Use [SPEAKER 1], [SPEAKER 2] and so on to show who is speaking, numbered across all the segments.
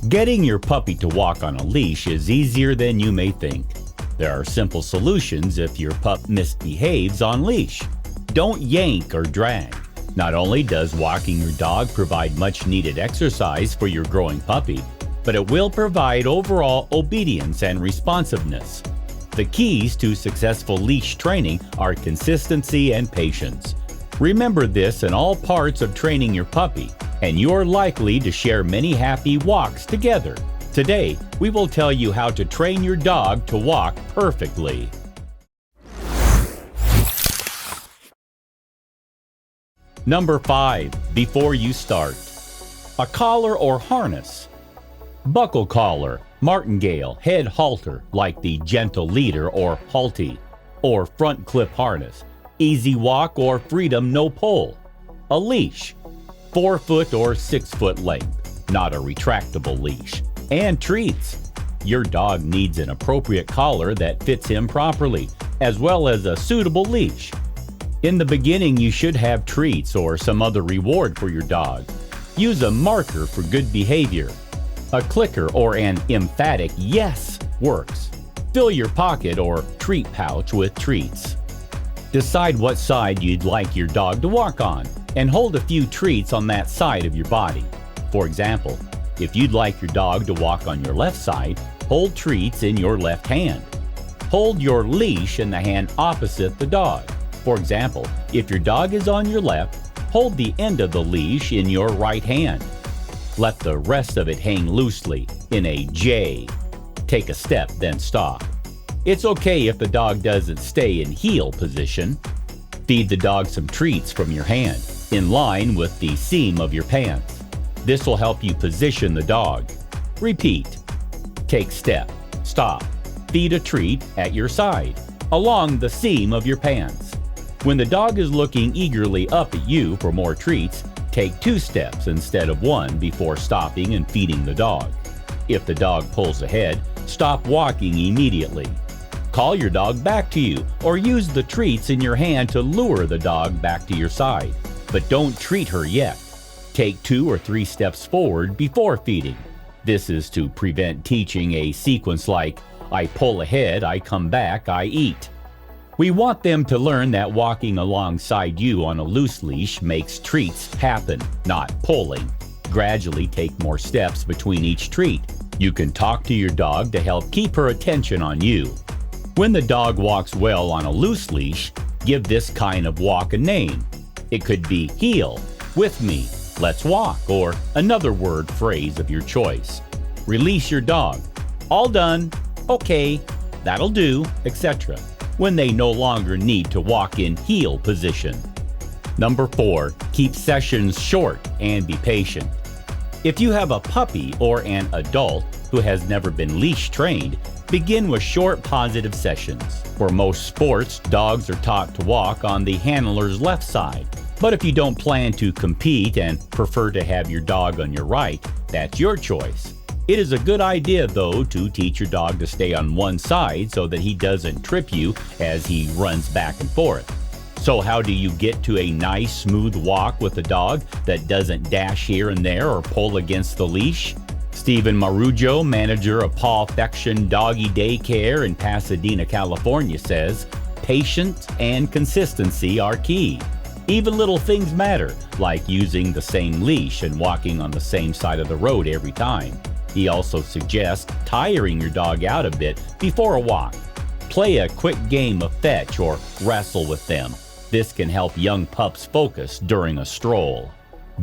[SPEAKER 1] Getting your puppy to walk on a leash is easier than you may think. There are simple solutions if your pup misbehaves on leash. Don't yank or drag. Not only does walking your dog provide much needed exercise for your growing puppy, but it will provide overall obedience and responsiveness. The keys to successful leash training are consistency and patience. Remember this in all parts of training your puppy, and you're likely to share many happy walks together. Today, we will tell you how to train your dog to walk perfectly. Number 5. Before you start. A collar or harness. Buckle collar, martingale, head halter like the gentle leader or halty, or front clip harness, easy walk or freedom no pull. A leash, 4 foot or 6 foot length, not a retractable leash. And treats. Your dog needs an appropriate collar that fits him properly, as well as a suitable leash. In the beginning, you should have treats or some other reward for your dog. Use a marker for good behavior. A clicker or an emphatic yes works. Fill your pocket or treat pouch with treats. Decide what side you'd like your dog to walk on, and hold a few treats on that side of your body. For example, if you'd like your dog to walk on your left side, hold treats in your left hand. Hold your leash in the hand opposite the dog. For example, if your dog is on your left, hold the end of the leash in your right hand. Let the rest of it hang loosely in a J. Take a step, then stop. It's okay if the dog doesn't stay in heel position. Feed the dog some treats from your hand, in line with the seam of your pants. This will help you position the dog. Repeat. Take step, stop. Feed a treat at your side, along the seam of your pants. When the dog is looking eagerly up at you for more treats, take 2 steps instead of 1 before stopping and feeding the dog. If the dog pulls ahead, stop walking immediately. Call your dog back to you, or use the treats in your hand to lure the dog back to your side. But don't treat her yet. Take 2 or 3 steps forward before feeding. This is to prevent teaching a sequence like, I pull ahead, I come back, I eat. We want them to learn that walking alongside you on a loose leash makes treats happen, not pulling. Gradually take more steps between each treat. You can talk to your dog to help keep her attention on you. When the dog walks well on a loose leash, give this kind of walk a name. It could be heel, with me, let's walk, or another word phrase of your choice. Release your dog. All done, okay, that'll do, etc. when they no longer need to walk in heel position. Number 4, keep sessions short and be patient. If you have a puppy or an adult who has never been leash trained, begin with short positive sessions. For most sports, dogs are taught to walk on the handler's left side. But if you don't plan to compete and prefer to have your dog on your right, that's your choice. It is a good idea, though, to teach your dog to stay on one side so that he doesn't trip you as he runs back and forth. So how do you get to a nice, smooth walk with a dog that doesn't dash here and there or pull against the leash? Stephen Marujo, manager of Pawfection Doggy Daycare in Pasadena, California, says, patience and consistency are key. Even little things matter, like using the same leash and walking on the same side of the road every time. He also suggests tiring your dog out a bit before a walk. Play a quick game of fetch or wrestle with them. This can help young pups focus during a stroll.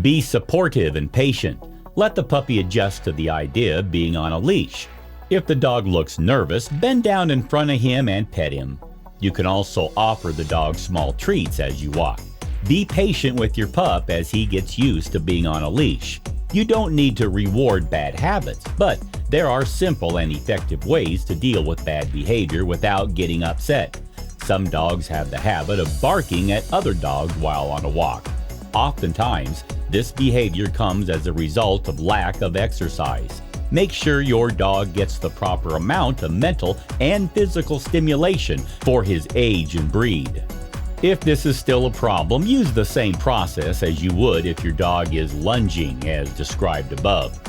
[SPEAKER 1] Be supportive and patient. Let the puppy adjust to the idea of being on a leash. If the dog looks nervous, bend down in front of him and pet him. You can also offer the dog small treats as you walk. Be patient with your pup as he gets used to being on a leash. You don't need to reward bad habits, but there are simple and effective ways to deal with bad behavior without getting upset. Some dogs have the habit of barking at other dogs while on a walk. Oftentimes, this behavior comes as a result of lack of exercise. Make sure your dog gets the proper amount of mental and physical stimulation for his age and breed. If this is still a problem, use the same process as you would if your dog is lunging as described above.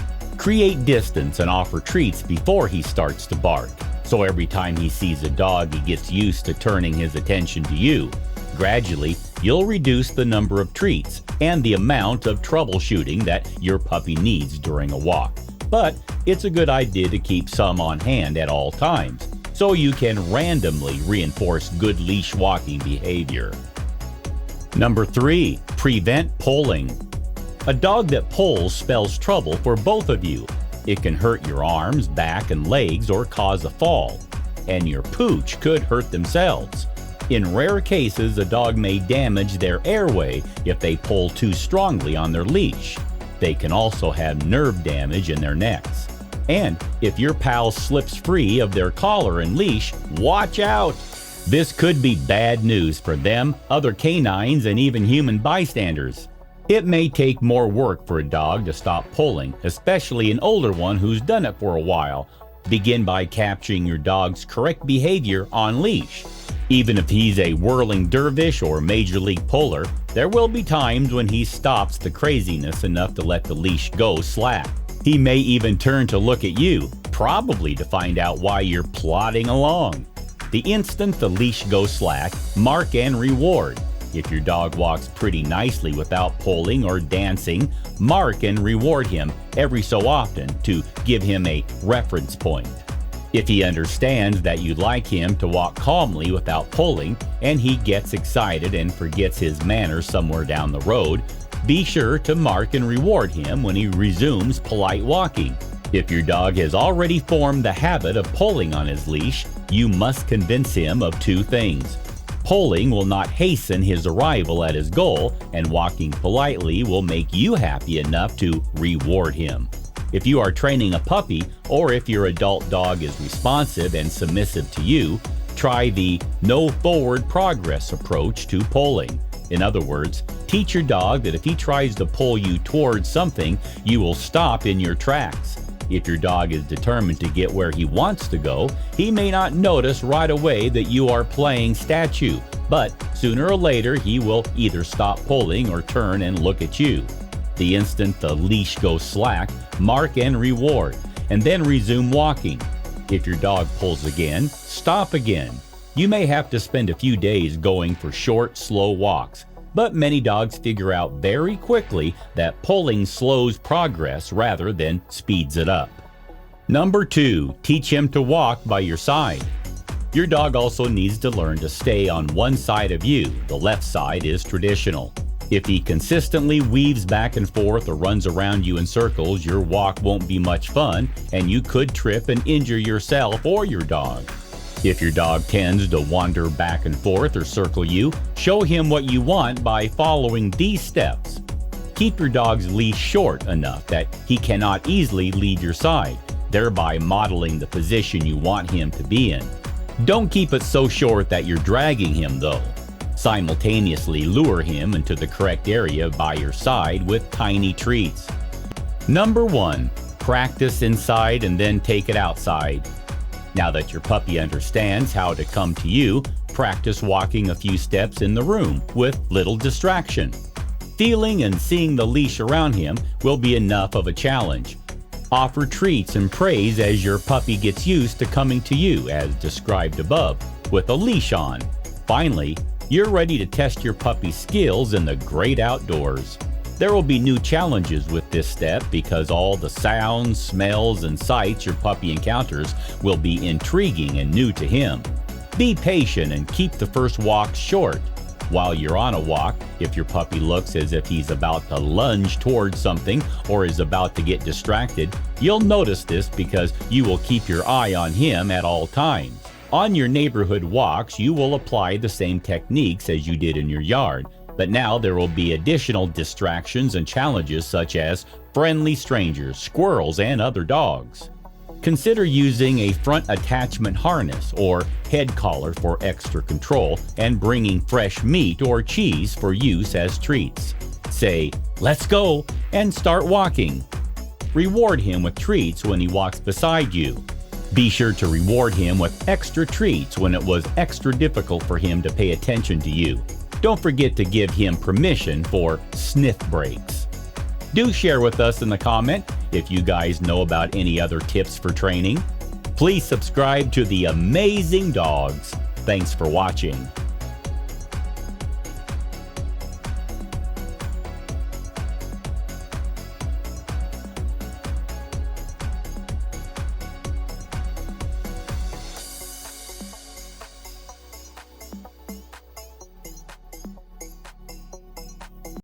[SPEAKER 1] Create distance and offer treats before he starts to bark. So every time he sees a dog, he gets used to turning his attention to you. Gradually, you'll reduce the number of treats and the amount of troubleshooting that your puppy needs during a walk. But it's a good idea to keep some on hand at all times, so you can randomly reinforce good leash walking behavior. Number 3, prevent pulling. A dog that pulls spells trouble for both of you. It can hurt your arms, back, and legs or cause a fall. And your pooch could hurt themselves. In rare cases, a dog may damage their airway if they pull too strongly on their leash. They can also have nerve damage in their necks. And if your pal slips free of their collar and leash, watch out! This could be bad news for them, other canines, and even human bystanders. It may take more work for a dog to stop pulling, especially an older one who's done it for a while. Begin by capturing your dog's correct behavior on leash. Even if he's a whirling dervish or major league puller, there will be times when he stops the craziness enough to let the leash go slack. He may even turn to look at you, probably to find out why you're plodding along. The instant the leash goes slack, mark and reward. If your dog walks pretty nicely without pulling or dancing, mark and reward him every so often to give him a reference point. If he understands that you'd like him to walk calmly without pulling, and he gets excited and forgets his manners somewhere down the road, be sure to mark and reward him when he resumes polite walking. If your dog has already formed the habit of pulling on his leash, you must convince him of 2 things. Pulling will not hasten his arrival at his goal, and walking politely will make you happy enough to reward him. If you are training a puppy, or if your adult dog is responsive and submissive to you, try the no forward progress approach to pulling. In other words, teach your dog that if he tries to pull you towards something, you will stop in your tracks. If your dog is determined to get where he wants to go, he may not notice right away that you are playing statue, but sooner or later he will either stop pulling or turn and look at you. The instant the leash goes slack, mark and reward, and then resume walking. If your dog pulls again, stop again. You may have to spend a few days going for short, slow walks, but many dogs figure out very quickly that pulling slows progress rather than speeds it up. Number 2, teach him to walk by your side. Your dog also needs to learn to stay on one side of you. The left side is traditional. If he consistently weaves back and forth or runs around you in circles, your walk won't be much fun, and you could trip and injure yourself or your dog. If your dog tends to wander back and forth or circle you, show him what you want by following these steps. Keep your dog's leash short enough that he cannot easily leave your side, thereby modeling the position you want him to be in. Don't keep it so short that you're dragging him though. Simultaneously lure him into the correct area by your side with tiny treats. Number 1, practice inside and then take it outside. Now that your puppy understands how to come to you, practice walking a few steps in the room with little distraction. Feeling and seeing the leash around him will be enough of a challenge. Offer treats and praise as your puppy gets used to coming to you, as described above, with a leash on. Finally, you're ready to test your puppy's skills in the great outdoors. There will be new challenges with this step because all the sounds, smells, and sights your puppy encounters will be intriguing and new to him. Be patient and keep the first walk short. While you're on a walk, if your puppy looks as if he's about to lunge towards something or is about to get distracted, you'll notice this because you will keep your eye on him at all times. On your neighborhood walks, you will apply the same techniques as you did in your yard. But now there will be additional distractions and challenges such as friendly strangers, squirrels, and other dogs. Consider using a front attachment harness or head collar for extra control and bringing fresh meat or cheese for use as treats. Say, "Let's go," and start walking. Reward him with treats when he walks beside you. Be sure to reward him with extra treats when it was extra difficult for him to pay attention to you. Don't forget to give him permission for sniff breaks. Do share with us in the comment if you guys know about any other tips for training. Please subscribe to the Amazing Dogs. Thanks for watching.